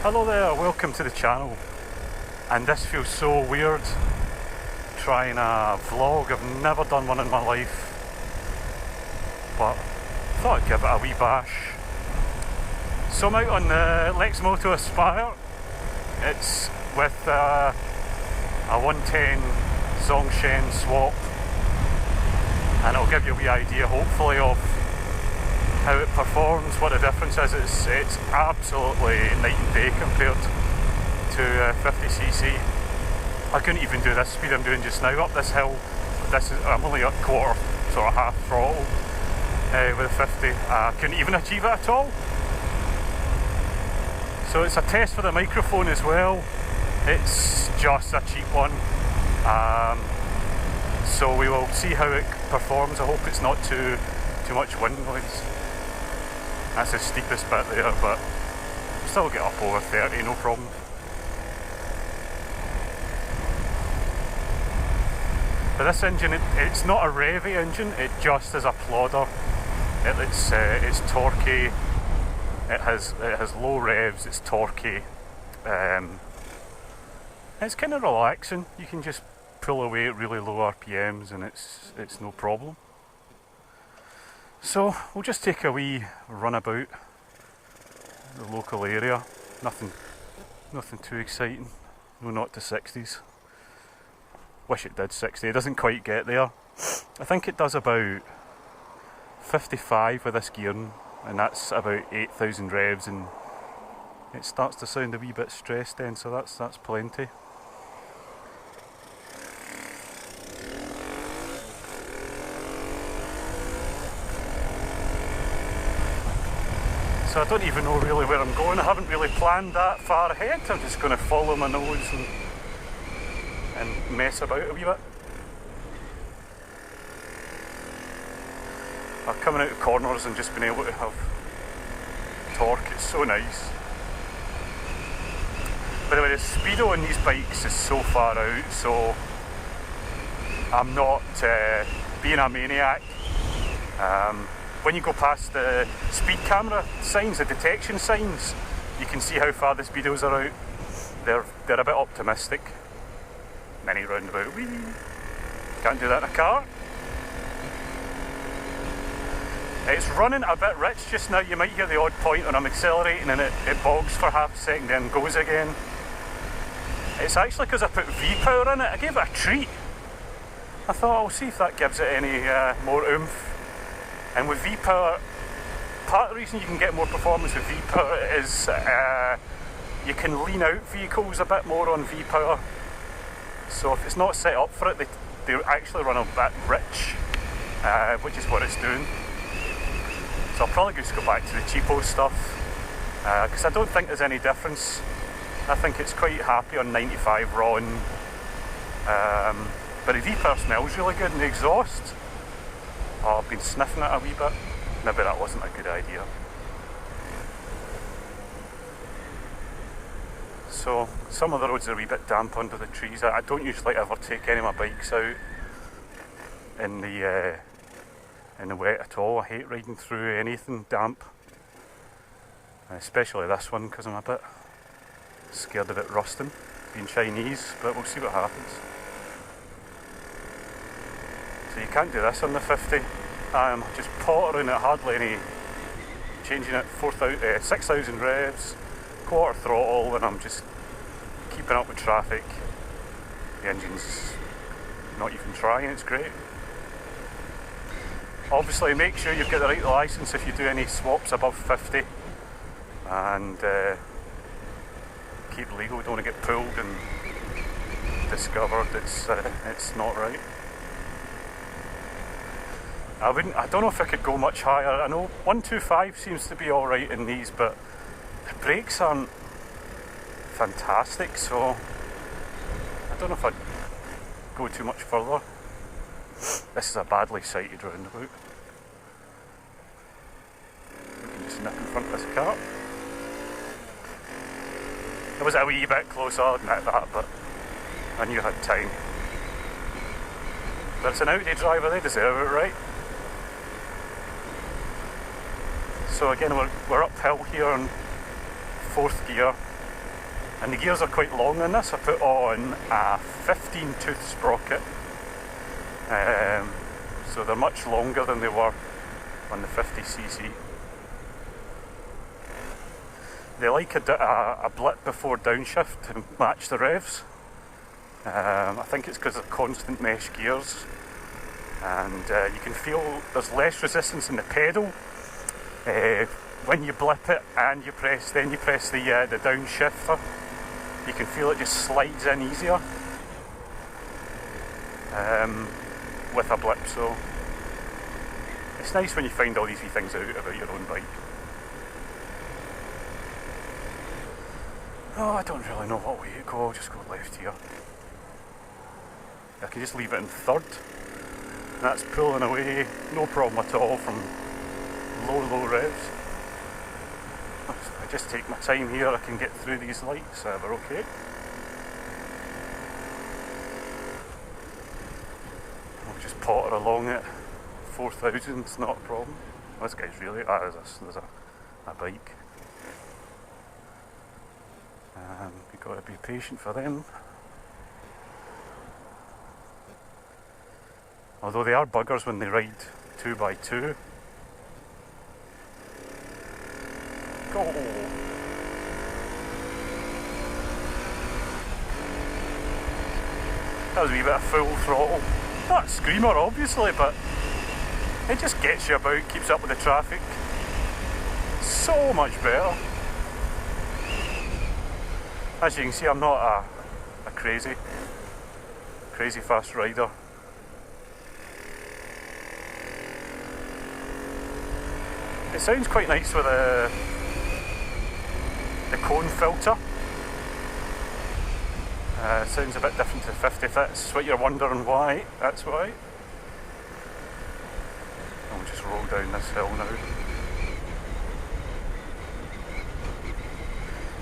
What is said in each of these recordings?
Hello there, welcome to the channel. And this feels so weird, trying a vlog. I've never done one in my life, but I thought I'd give it a wee bash. So I'm out on the Lexmoto Aspire. It's with a 110 Zongshen swap, and it'll give you a wee idea hopefully of how it performs, what the difference is. It's absolutely night and day compared to 50cc. I couldn't even do this speed I'm doing just now up this hill. I'm only at quarter, sort of half throttle with a 50. I couldn't even achieve it at all. So it's a test for the microphone as well. It's just a cheap one. So we will see how it performs. I hope it's not too much wind noise. That's the steepest bit there, but still get up over 30, no problem. But this engine, it's not a revy engine, it just is a plodder. It's torquey, it has low revs, it's torquey. It's kind of relaxing, you can just pull away at really low RPMs and it's no problem. So we'll just take a wee run about the local area. Nothing too exciting. No, not to 60s. Wish it did 60. It doesn't quite get there. I think it does about 55 with this gearing, and that's about 8,000 revs, and it starts to sound a wee bit stressed then, so that's plenty. So I don't even know really where I'm going. I haven't really planned that far ahead. I'm just going to follow my nose and mess about a wee bit. Coming out of corners and just being able to have torque, it's so nice. By the way, the speedo on these bikes is so far out, so I'm not being a maniac. When you go past the speed camera signs, the detection signs, you can see how far the speedos are out. They're a bit optimistic. Mini roundabout. Whee! Can't do that in a car. It's running a bit rich just now. You might hear the odd point when I'm accelerating and it bogs for half a second, then goes again. It's actually because I put V-power in it. I gave it a treat. I thought I'll see if that gives it any more oomph. And with V-power, part of the reason you can get more performance with V-power is you can lean out vehicles a bit more on V-power. So if it's not set up for it, they actually run a bit rich, which is what it's doing. So I'll probably just go back to the cheapo stuff, because I don't think there's any difference. I think it's quite happy on 95 RON, but the V-power smells really good, and the exhaust, oh, I've been sniffing it a wee bit. Maybe that wasn't a good idea. So some of the roads are a wee bit damp under the trees. I don't usually ever take any of my bikes out in the wet at all. I hate riding through anything damp, especially this one, because I'm a bit scared of it rusting, being Chinese, but we'll see what happens. So you can't do this on the 50. I'm just pottering at hardly any, changing it 6,000 revs, quarter throttle, and I'm just keeping up with traffic. The engine's not even trying, it's great. Obviously make sure you've got the right licence if you do any swaps above 50, and keep legal, don't want to get pulled and discovered it's not right. I don't know if I could go much higher. I know 125 seems to be alright in these, but the brakes aren't fantastic, so I don't know if I'd go too much further. This is a badly sighted roundabout. We can just nip in front of this car. It was a wee bit close, I'll admit that, but I knew I had time. But it's an Audi driver, they deserve it, right? So again, we're uphill here in 4th gear. And the gears are quite long in this. I put on a 15 tooth sprocket, so they're much longer than they were on the 50cc. They like a blip before downshift to match the revs. I think it's because of constant mesh gears, and you can feel there's less resistance in the pedal when you blip it and you press the downshifter. You can feel it just slides in easier with a blip, so it's nice when you find all these wee things out about your own bike. Oh, I don't really know what way to go. I'll just go left here. I can just leave it in third. That's pulling away, no problem at all from low revs. If I just take my time here, I can get through these lights, we're okay. I'll just potter along it. 4,000 is not a problem. This guy's really, there's a bike. You've got to be patient for them. Although they are buggers when they ride 2x2. Go! That was a wee bit of full throttle. Not a screamer obviously, but it just gets you about, keeps up with the traffic. So much better. As you can see, I'm not a crazy fast rider. It sounds quite nice with the cone filter. It sounds a bit different to 50. If that's what you're wondering why, that's why. I'll just roll down this hill now.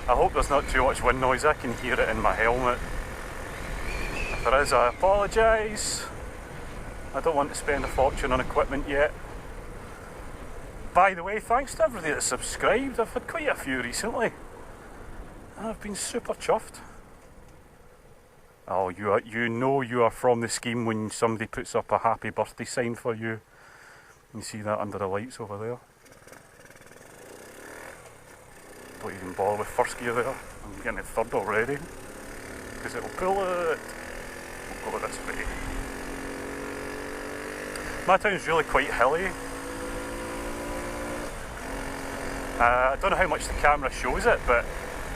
I hope there's not too much wind noise. I can hear it in my helmet. If there is, I apologise. I don't want to spend a fortune on equipment yet. By the way, thanks to everybody that's subscribed. I've had quite a few recently. I've been super chuffed. Oh, you know you are from the scheme when somebody puts up a happy birthday sign for you. You see that under the lights over there. Don't even bother with first gear there. I'm getting it third already. Because it'll pull it. We'll go this way. My town's really quite hilly. I don't know how much the camera shows it, but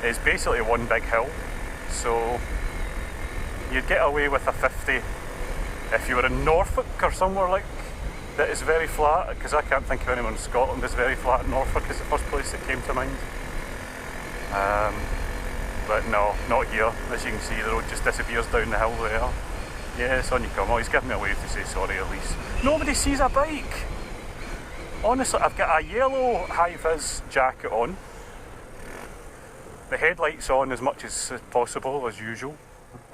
it's basically one big hill. So you'd get away with a 50 if you were in Norfolk or somewhere like that is very flat, because I can't think of anyone in Scotland that's very flat. Norfolk is the first place that came to mind. But no, not here. As you can see, the road just disappears down the hill there. Yes, on you come. Oh, he's giving me a wave to say sorry at least. Nobody sees a bike! Honestly, I've got a yellow high-vis jacket on. The headlights on as much as possible, as usual.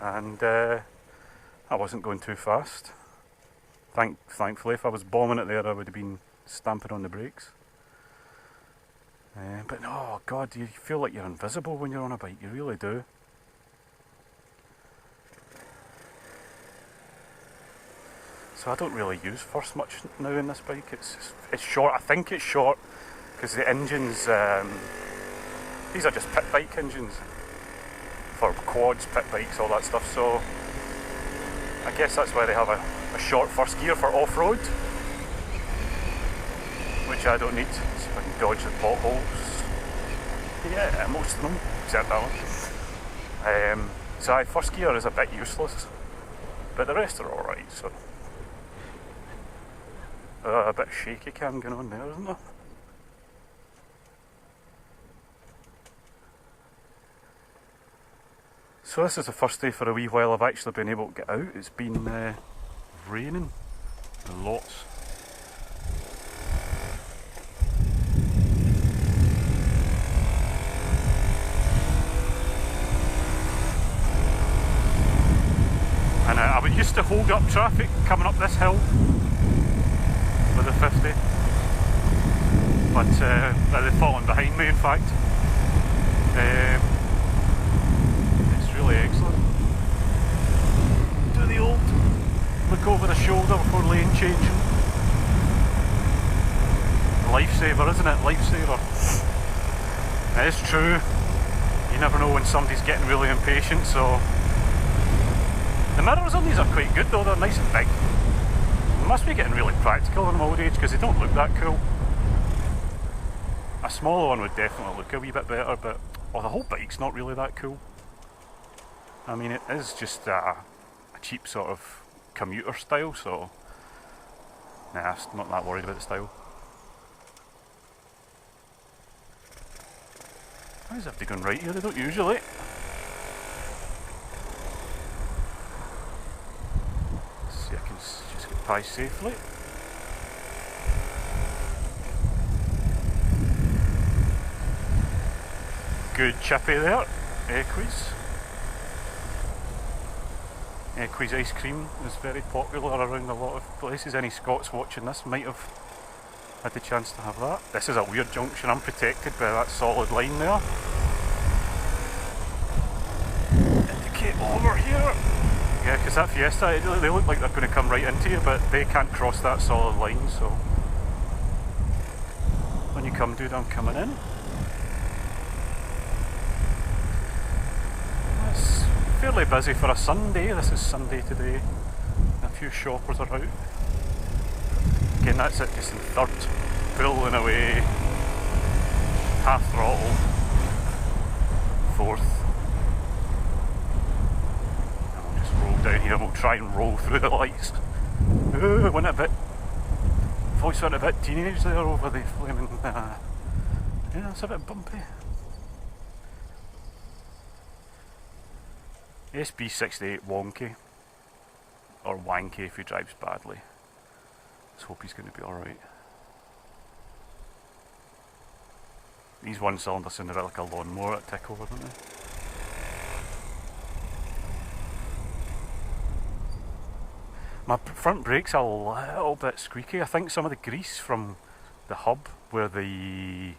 And I wasn't going too fast. Thankfully, if I was bombing it there, I would have been stamping on the brakes. But oh God, you feel like you're invisible when you're on a bike, you really do. So I don't really use first much now in this bike. It's short. I think it's short because the engines, these are just pit bike engines for quads, pit bikes, all that stuff. So I guess that's why they have a short first gear for off-road, which I don't need, so I can dodge the potholes. Yeah, most of them, except that one. So first gear is a bit useless, but the rest are alright, so. A bit of shaky cam going on there, isn't there? So this is the first day for a wee while I've actually been able to get out. It's been raining lots. And I was used to hold up traffic coming up this hill with the 50, but they've fallen behind me in fact. changing. Lifesaver, isn't it? Lifesaver. It is true. You never know when somebody's getting really impatient, so... The mirrors on these are quite good though, they're nice and big. They must be getting really practical in old age because they don't look that cool. A smaller one would definitely look a wee bit better, but the whole bike's not really that cool. I mean, it is just a cheap sort of commuter style, so nah, I'm not that worried about the style. Why is everything going right here? They don't usually. See, I can just get by safely. Good chippy there, Equi's. Equi's ice cream is very popular around a lot of places. Any Scots watching this might have had the chance to have that. This is a weird junction, I'm protected by that solid line there. Indicate over here. Yeah, because that Fiesta, they look like they're going to come right into you, but they can't cross that solid line, so when you come, dude, I'm coming in. It's fairly busy for a Sunday. This is Sunday today. A few shoppers are out. Again, that's it, just in third, pulling away, half throttle, fourth. And we'll just roll down here, we'll try and roll through the lights. Ooh, went a bit, voice went a bit teenage there over the flaming, yeah, it's a bit bumpy. SB68 wonky, or wanky if he drives badly. Let's hope he's going to be alright. These one cylinders sound a bit like a lawnmower at tick over, don't they? My front brake's a little bit squeaky. I think some of the grease from the hub where the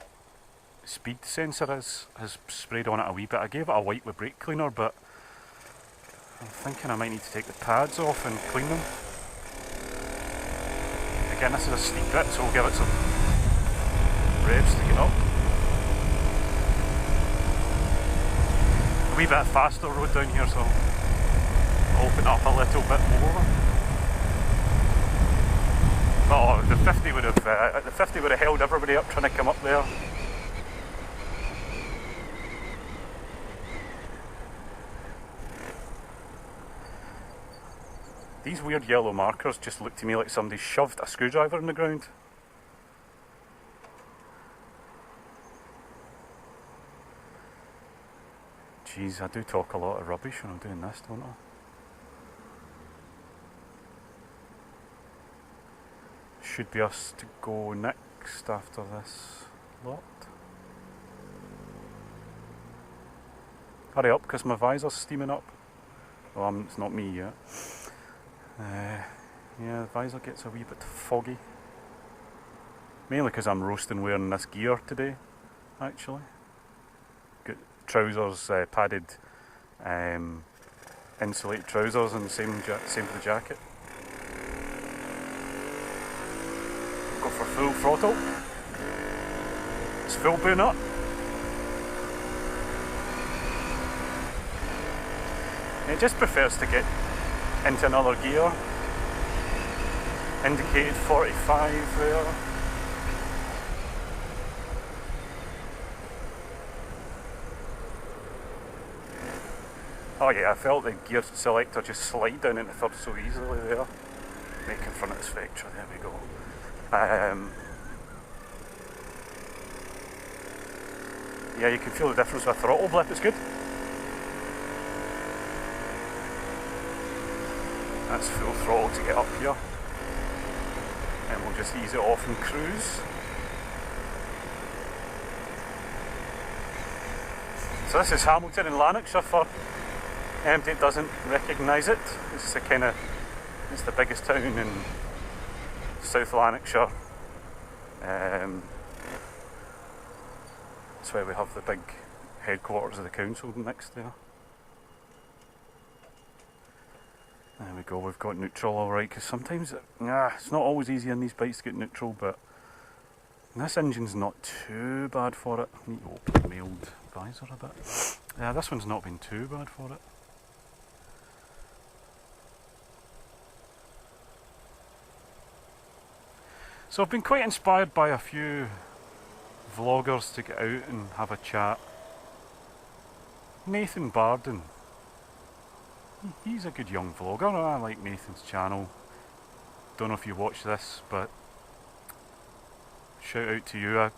speed sensor is has sprayed on it a wee bit. I gave it a wipe with brake cleaner, but I'm thinking I might need to take the pads off and clean them. Again, this is a steep bit, so we'll give it some revs to get up. A wee bit faster road down here, so I'll open up a little bit more. Oh, the 50 would have held everybody up trying to come up there. These weird yellow markers just look to me like somebody shoved a screwdriver in the ground. Jeez, I do talk a lot of rubbish when I'm doing this, don't I? Should be us to go next after this lot. Hurry up, because my visor's steaming up. Well, it's not me yet. Yeah, the visor gets a wee bit foggy. Mainly because I'm roasting wearing this gear today, actually. Got trousers, padded insulated trousers, and same for the jacket. Go for full throttle. It's full boon up. It just prefers to get into another gear. Indicated 45 there. Oh yeah, I felt the gear selector just slide down into third so easily there. Make in front of this Vectra, there we go. Yeah, you can feel the difference with a throttle blip, it's good. That's full throttle to get up here. And we'll just ease it off and cruise. So this is Hamilton in Lanarkshire for anybody that doesn't recognise it. It's the biggest town in South Lanarkshire. That's where we have the big headquarters of the council next there. There we go, we've got neutral alright, because sometimes it's not always easy on these bikes to get neutral, but this engine's not too bad for it. I need to open my old visor a bit. Yeah, this one's not been too bad for it. So I've been quite inspired by a few vloggers to get out and have a chat. Nathan Barden. He's a good young vlogger. I like Nathan's channel. Don't know if you watch this, but shout out to you. I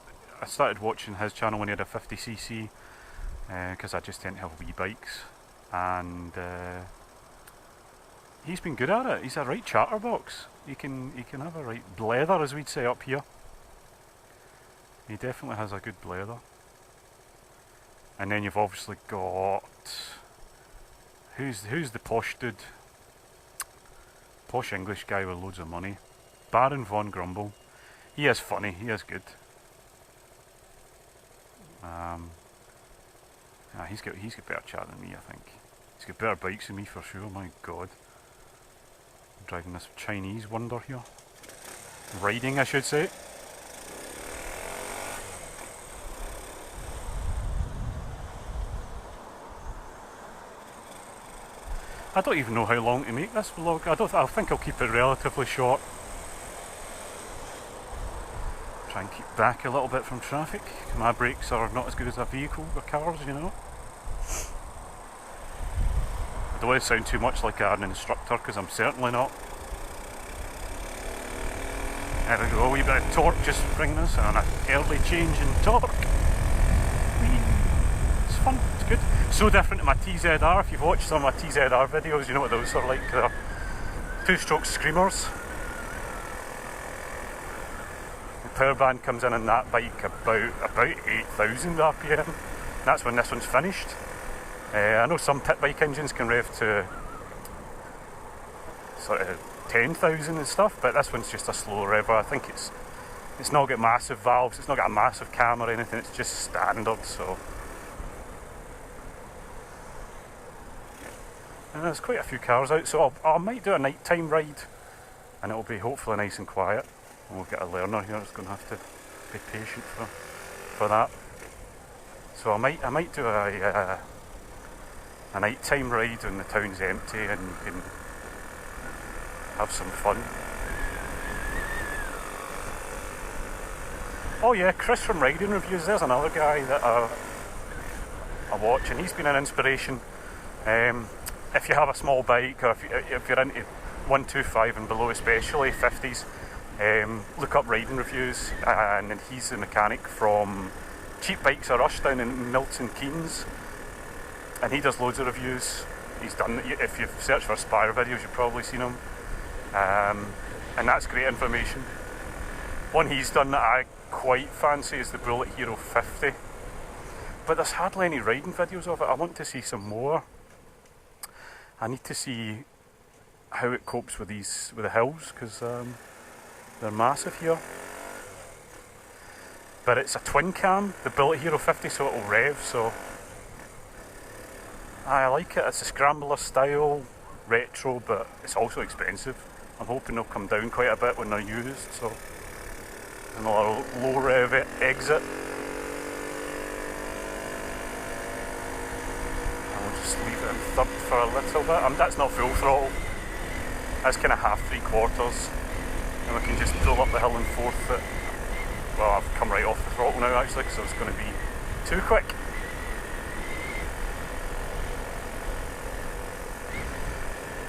started watching his channel when he had a 50cc because I just tend to have wee bikes, and he's been good at it. He's a right chatterbox. He can have a right blether, as we'd say up here. He definitely has a good blether. And then you've obviously got who's the posh dude? Posh English guy with loads of money. Baron von Grumble. He is funny, he is good. He's got better chat than me, I think. He's got better bikes than me for sure, my god. I'm driving this Chinese wonder here. Riding, I should say. I don't even know how long to make this vlog. I think I'll keep it relatively short. Try and keep back a little bit from traffic. My brakes are not as good as a vehicle or cars, you know. I don't want to sound too much like an instructor, because I'm certainly not. There we go, a wee bit of torque just bringing us on an early change in torque. It's fun, it's good. So different to my TZR. If you've watched some of my TZR videos, you know what those are like. They're two-stroke screamers. The power band comes in on that bike about 8,000 RPM. That's when this one's finished. I know some pit bike engines can rev to sort of 10,000 and stuff, but this one's just a slow rev. I think it's not got massive valves, it's not got a massive cam or anything, it's just standard, so. And there's quite a few cars out, so I might do a nighttime ride, and it'll be hopefully nice and quiet. And we'll get a learner here that's going to have to be patient for that. So I might do a nighttime ride when the town's empty and we can have some fun. Oh yeah, Chris from Riding Reviews, there's another guy that I watch, and he's been an inspiration. If you have a small bike, or if you're into 125 and below, especially 50s, look up Riding Reviews, and he's the mechanic from Cheap Bikes Are Us down in Milton Keynes, and he does loads of reviews. He's done, if you've searched for Aspire videos, you've probably seen him, and that's great information. One he's done that I quite fancy is the Bullet Hero 50, but there's hardly any riding videos of it. I want to see some more. I need to see how it copes with the hills, because they're massive here. But it's a twin cam, the Bullet Hero 50, so it'll rev, so I like it. It's a scrambler style, retro, but it's also expensive. I'm hoping they'll come down quite a bit when they're used, so another low rev exit. Just leave it in third for a little bit. That's not full throttle, that's kind of half, 3/4, and we can just pull up the hill in fourth. Well, I've come right off the throttle now actually, so it's going to be too quick.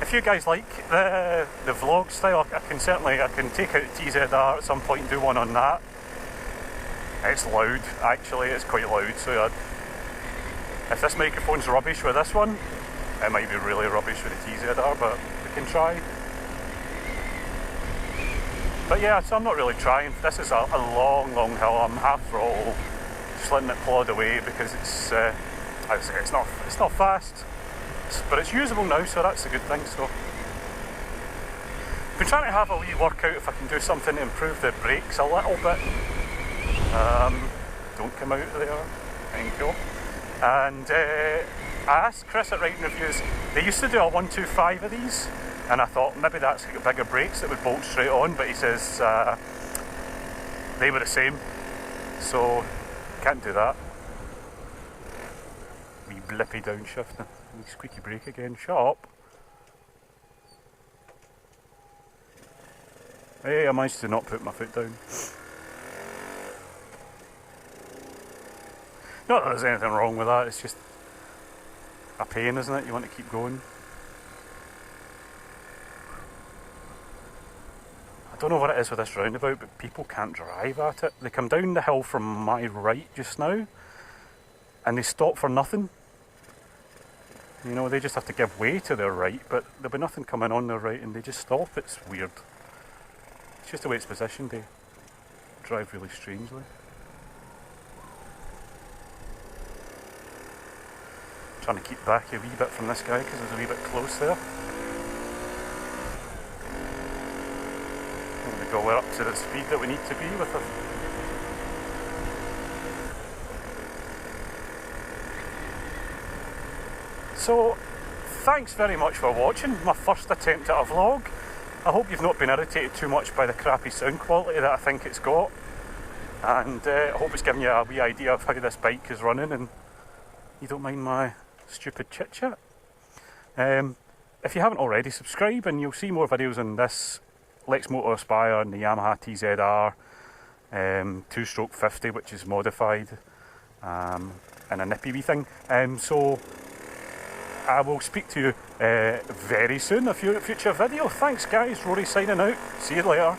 If you guys like the vlog style, I can take out the TZR at some point and do one on that. It's loud, actually, it's quite loud, so if this microphone's rubbish with this one, it might be really rubbish with the TZR, but we can try. But yeah, so I'm not really trying. This is a long hill. I'm half throttle, just letting it plod away because it's not fast, but it's usable now, so that's a good thing. So I've been trying to have a wee workout if I can do something to improve the brakes a little bit. Don't come out there, thank you. And I asked Chris at Writing Reviews, they used to do a 125 of these, and I thought maybe that's bigger brakes that would bolt straight on, but he says they were the same, so can't do that. Wee blippy downshift, wee squeaky brake again, shut up. Hey, I managed to not put my foot down. Not that there's anything wrong with that, it's just a pain, isn't it? You want to keep going. I don't know what it is with this roundabout, but people can't drive at it. They come down the hill from my right just now, and they stop for nothing. You know, they just have to give way to their right, but there'll be nothing coming on their right, and they just stop. It's weird. It's just the way it's positioned. They drive really strangely. Trying to keep back a wee bit from this guy because there's a wee bit close there. I'm going to go up to the speed that we need to be with it. So, thanks very much for watching my first attempt at a vlog. I hope you've not been irritated too much by the crappy sound quality that I think it's got. And I hope it's given you a wee idea of how this bike is running and you don't mind my stupid chit chat. If you haven't already, subscribe and you'll see more videos on this Lexmoto Aspire and the Yamaha TZR 2-stroke 50, which is modified, and a nippy wee thing. So I will speak to you very soon, a future video. Thanks guys, Rory signing out. See you later.